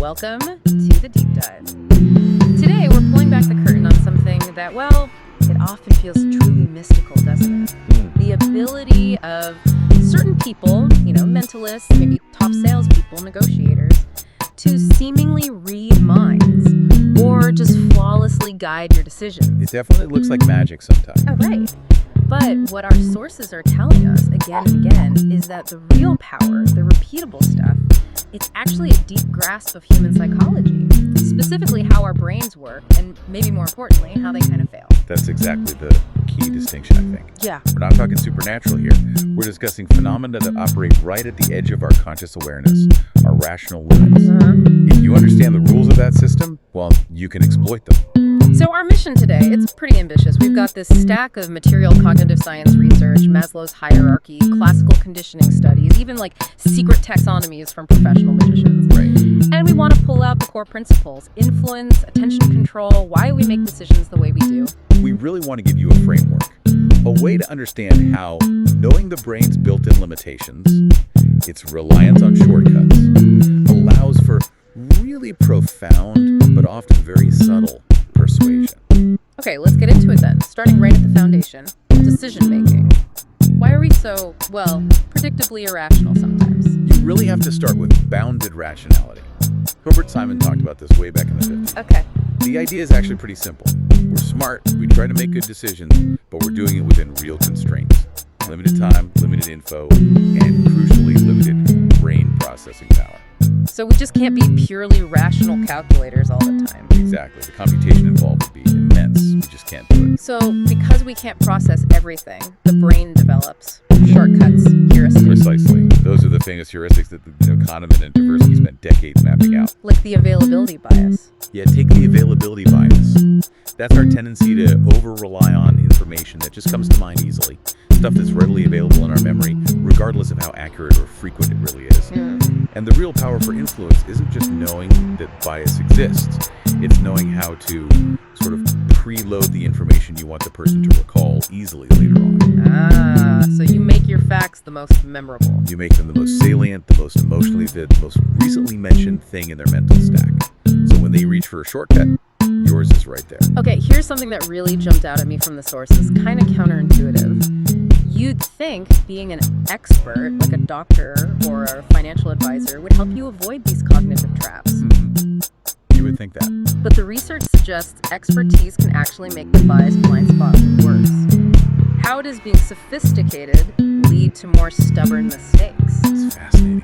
Welcome to the Deep Dive. Today, we're pulling back the curtain on something that, well, it often feels truly mystical, doesn't it? The ability of certain people, mentalists, maybe top salespeople, negotiators, to seemingly read minds or just flawlessly guide your decisions. It definitely looks like magic sometimes. Oh, right. But what our sources are telling us again and again is that the real power, the repeatable stuff, it's actually a deep grasp of human psychology, specifically how our brains work, and maybe more importantly, how they kind of fail. That's exactly the key distinction, I think. Yeah. We're not talking supernatural here. We're discussing phenomena that operate right at the edge of our conscious awareness, our rational limits. If you understand the rules of that system, well, you can exploit them. So our mission today, it's pretty ambitious. We've got this stack of material cognitive science research, Maslow's hierarchy, classical conditioning studies, even like secret taxonomies from professional magicians. Right. And we want to pull out the core principles: influence, attention control, why we make decisions the way we do. We really want to give you a framework, a way to understand how knowing the brain's built-in limitations, its reliance on shortcuts, allows for really profound, but often very subtle persuasion. Okay, let's get into it then, starting right at the foundation. Decision-making. Why are we so, predictably irrational sometimes? You really have to start with bounded rationality. Herbert Simon talked about this way back in the 50s. Okay. The idea is actually pretty simple. We're smart, we try to make good decisions, but we're doing it within real constraints. Limited time, limited info, and crucially limited brain processing power. So we just can't be purely rational calculators all the time. Exactly. The computation involved would be immense. We just can't do it. So because we can't process everything, the brain develops shortcuts, heuristics. Precisely. Those are the famous heuristics that Kahneman and Tversky spent decades mapping out. Like the availability bias. Yeah, take the availability bias. That's our tendency to over-rely on information that just comes to mind easily. Stuff that's readily available in our memory, regardless of how accurate or frequent it really is. And the real power for influence isn't just knowing that bias exists. It's knowing how to sort of preload the information you want the person to recall easily later on. So you make your facts the most memorable. You make them the most salient, the most emotionally vivid, the most recently mentioned thing in their mental stack. So when they reach for a shortcut, yours is right there. Okay, here's something that really jumped out at me from the sources, kind of counterintuitive. You'd think being an expert, like a doctor or a financial advisor, would help you avoid these cognitive traps. You would think that. But the research suggests expertise can actually make the biased blind spot worse. How does being sophisticated lead to more stubborn mistakes? It's fascinating.